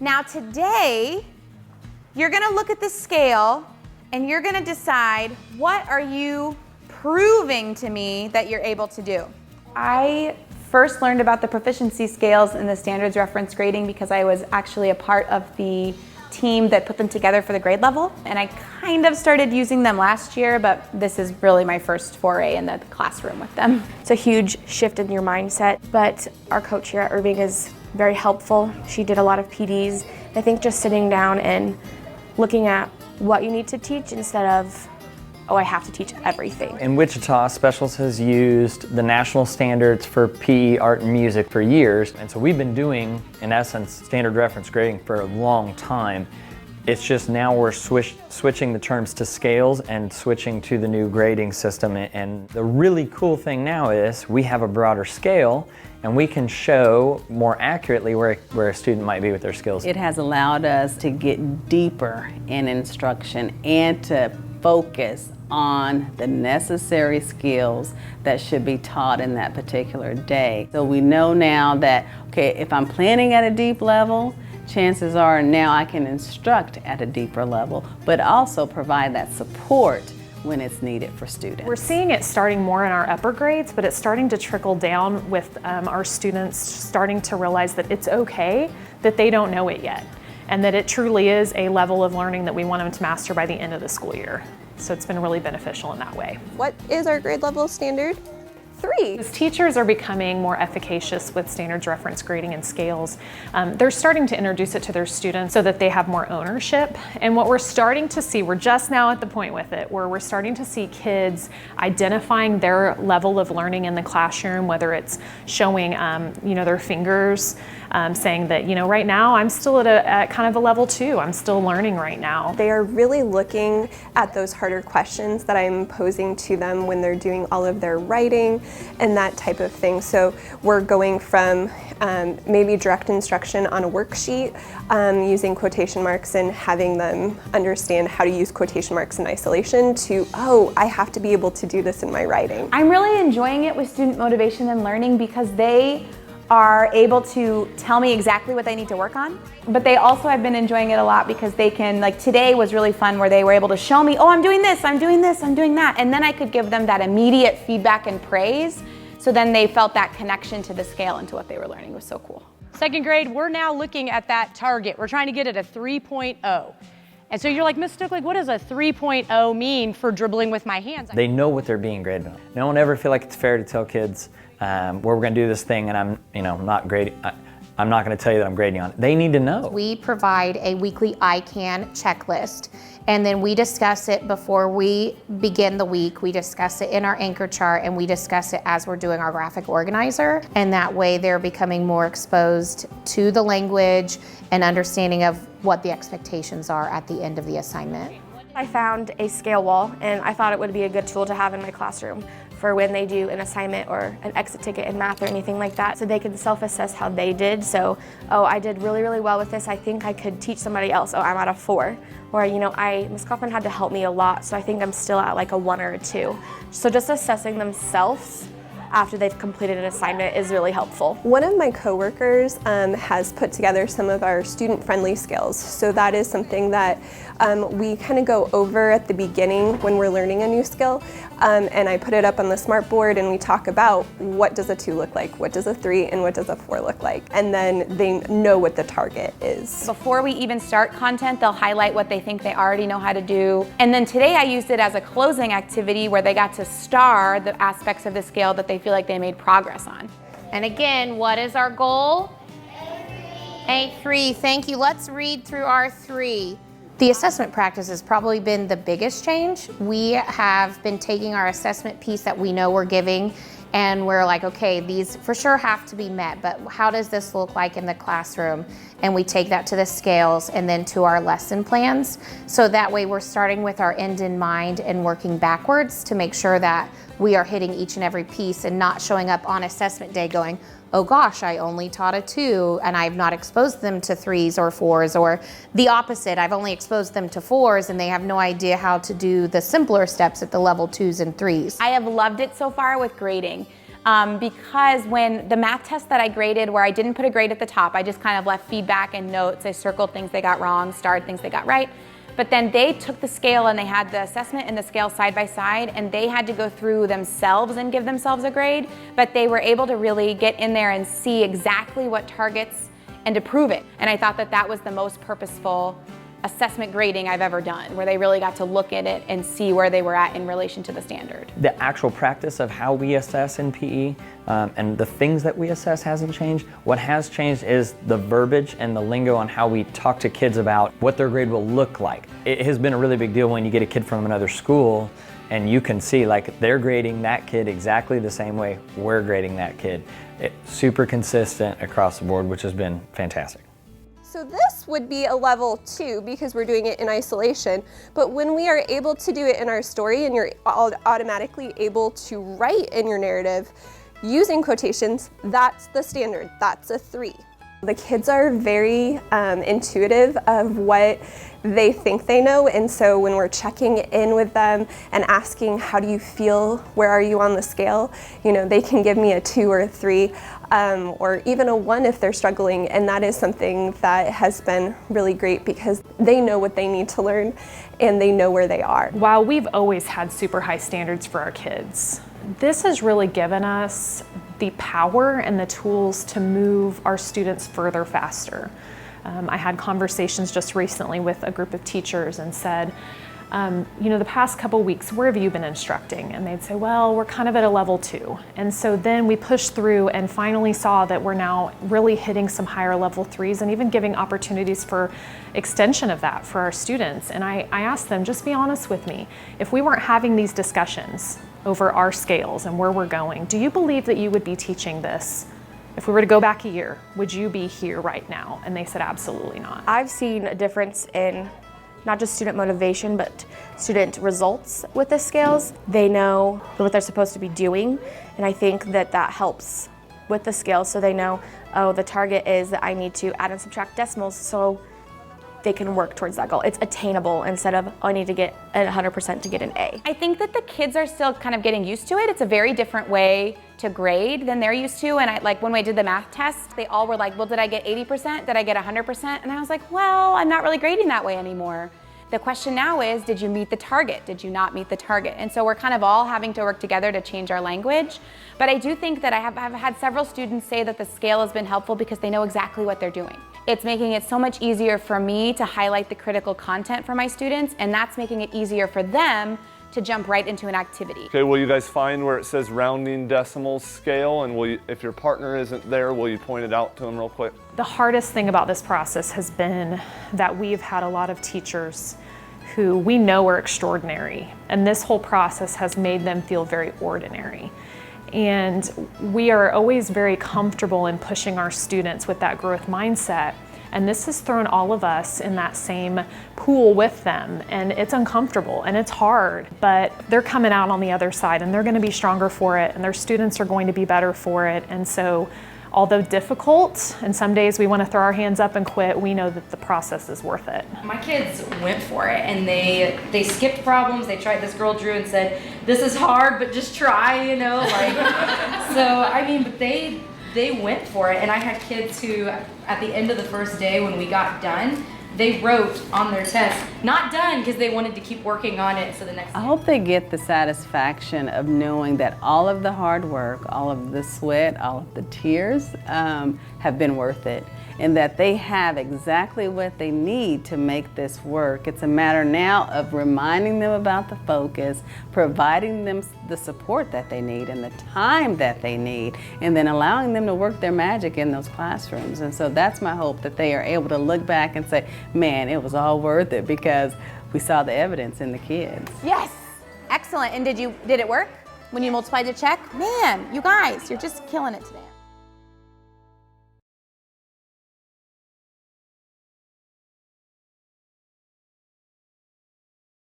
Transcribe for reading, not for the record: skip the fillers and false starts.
Now today, you're gonna look at the scale and you're gonna decide, what are you proving to me that you're able to do? I first learned about the proficiency scales and the standards reference grading because I was actually a part of the team that put them together for the grade level. And I kind of started using them last year, but this is really my first foray in the classroom with them. It's a huge shift in your mindset, but our coach here at Irving is very helpful. She did a lot of PDs. I think just sitting down and looking at what you need to teach instead of, oh, I have to teach everything. In Wichita, Specials has used the national standards for PE, art, and music for years. And so we've been doing, in essence, standard reference grading for a long time. It's just now we're switching the terms to scales and switching to the new grading system. And the really cool thing now is we have a broader scale and we can show more accurately where a student might be with their skills. It has allowed us to get deeper in instruction and to focus on the necessary skills that should be taught in that particular day. So we know now that, okay, if I'm planning at a deep level, chances are now I can instruct at a deeper level, but also provide that support when it's needed for students. We're seeing it starting more in our upper grades, but it's starting to trickle down with our students starting to realize that it's okay that they don't know it yet, and that it truly is a level of learning that we want them to master by the end of the school year. So it's been really beneficial in that way. What is our grade level standard? 3. As teachers are becoming more efficacious with standards reference grading and scales, they're starting to introduce it to their students so that they have more ownership. And what we're starting to see, we're just now at the point with it, where we're starting to see kids identifying their level of learning in the classroom, whether it's showing their fingers, saying that, right now I'm still at kind of a level 2, I'm still learning right now. They are really looking at those harder questions that I'm posing to them when they're doing all of their writing and that type of thing. So we're going from maybe direct instruction on a worksheet using quotation marks and having them understand how to use quotation marks in isolation to, oh, I have to be able to do this in my writing. I'm really enjoying it with student motivation and learning because they are able to tell me exactly what they need to work on. But they also have been enjoying it a lot because they can, like today was really fun where they were able to show me, oh, I'm doing this, I'm doing this, I'm doing that. And then I could give them that immediate feedback and praise. So then they felt that connection to the scale and to what they were learning. It was so cool. Second grade, we're now looking at that target. We're trying to get it a 3.0. And so you're like, Ms. Stucklich, what does a 3.0 mean for dribbling with my hands? They know what they're being graded on. No one ever feel like it's fair to tell kids where we're going to do this thing and I'm not grading. I'm not going to tell you that I'm grading on it. They need to know. We provide a weekly I Can checklist, and then we discuss it before we begin the week. We discuss it in our anchor chart, and we discuss it as we're doing our graphic organizer. And that way they're becoming more exposed to the language and understanding of what the expectations are at the end of the assignment. I found a scale wall, and I thought it would be a good tool to have in my classroom for when they do an assignment or an exit ticket in math or anything like that, so they can self-assess how they did. So, oh, I did really, really well with this. I think I could teach somebody else. Oh, I'm at a 4. Or, Ms. Kaufman had to help me a lot, so I think I'm still at like a 1 or a 2. So just assessing themselves after they've completed an assignment is really helpful. One of my coworkers has put together some of our student-friendly skills. So that is something that we kind of go over at the beginning when we're learning a new skill. And I put it up on the smart board and we talk about what does a 2 look like, what does a 3, and what does a 4 look like. And then they know what the target is. Before we even start content, they'll highlight what they think they already know how to do. And then today I used it as a closing activity where they got to star the aspects of the scale that they feel like they made progress on. And again, what is our goal? A3, thank you. Let's read through our 3. The assessment practice has probably been the biggest change. We have been taking our assessment piece that we know we're giving, and we're like, okay, these for sure have to be met, but how does this look like in the classroom? And we take that to the scales and then to our lesson plans. So that way we're starting with our end in mind and working backwards to make sure that we are hitting each and every piece and not showing up on assessment day going, oh gosh, I only taught a 2 and I've not exposed them to 3s or 4s, or the opposite, I've only exposed them to 4s and they have no idea how to do the simpler steps at the level 2s and 3s. I have loved it so far with grading. because when the math test that I graded, where I didn't put a grade at the top, I just kind of left feedback and notes. I circled things they got wrong, starred things they got right. But then they took the scale and they had the assessment and the scale side by side, and they had to go through themselves and give themselves a grade, but they were able to really get in there and see exactly what targets and to prove it. And I thought that that was the most purposeful assessment grading I've ever done, where they really got to look at it and see where they were at in relation to the standard. The actual practice of how we assess in PE and the things that we assess hasn't changed. What has changed is the verbiage and the lingo on how we talk to kids about what their grade will look like. It has been a really big deal when you get a kid from another school and you can see like they're grading that kid exactly the same way we're grading that kid. It's super consistent across the board, which has been fantastic. So this would be a level 2 because we're doing it in isolation, but when we are able to do it in our story and you're automatically able to write in your narrative using quotations, that's the standard, that's a 3. The kids are very intuitive of what they think they know, and so when we're checking in with them and asking, how do you feel, where are you on the scale, you know, they can give me a 2 or a 3 or even a 1 if they're struggling, and that is something that has been really great because they know what they need to learn and they know where they are. While we've always had super high standards for our kids, this has really given us the power and the tools to move our students further faster. I had conversations just recently with a group of teachers and said, you know, the past couple weeks, where have you been instructing? And they'd say, well, we're kind of at a level 2. And so then we pushed through and finally saw that we're now really hitting some higher level 3s and even giving opportunities for extension of that for our students. And I asked them, just be honest with me, if we weren't having these discussions over our scales and where we're going, do you believe that you would be teaching this? If we were to go back a year, would you be here right now? And they said, absolutely not. I've seen a difference in not just student motivation, but student results with the scales. They know what they're supposed to be doing, and I think that that helps with the scales, so they know, oh, the target is that I need to add and subtract decimals, so they can work towards that goal. It's attainable instead of, oh, I need to get 100% to get an A. I think that the kids are still kind of getting used to it. It's a very different way to grade than they're used to. And like when we did the math test, they all were like, well, did I get 80%? Did I get 100%? And I was like, well, I'm not really grading that way anymore. The question now is, did you meet the target? Did you not meet the target? And so we're kind of all having to work together to change our language. But I do think that I've had several students say that the scale has been helpful because they know exactly what they're doing. It's making it so much easier for me to highlight the critical content for my students, and that's making it easier for them to jump right into an activity. Okay, will you guys find where it says rounding decimals scale, and will you, if your partner isn't there, will you point it out to them real quick? The hardest thing about this process has been that we've had a lot of teachers who we know are extraordinary, and this whole process has made them feel very ordinary. And we are always very comfortable in pushing our students with that growth mindset. And this has thrown all of us in that same pool with them. And it's uncomfortable and it's hard, but they're coming out on the other side and they're going to be stronger for it, and their students are going to be better for it. And so, although difficult, and some days we want to throw our hands up and quit, we know that the process is worth it. My kids went for it, and they skipped problems. They tried. This girl drew and said, "This is hard, but just try," you know, like. So I mean, but they went for it, and I had kids who, at the end of the first day when we got done, they wrote on their test, "Not done," because they wanted to keep working on it. So the next I hope they get the satisfaction of knowing that all of the hard work, all of the sweat, all of the tears have been worth it, and that they have exactly what they need to make this work. It's a matter now of reminding them about the focus, providing them the support that they need and the time that they need, and then allowing them to work their magic in those classrooms. And so that's my hope, that they are able to look back and say, man, it was all worth it because we saw the evidence in the kids. Yes, excellent. And did it work when you multiplied the check? Man, you guys, you're just killing it today.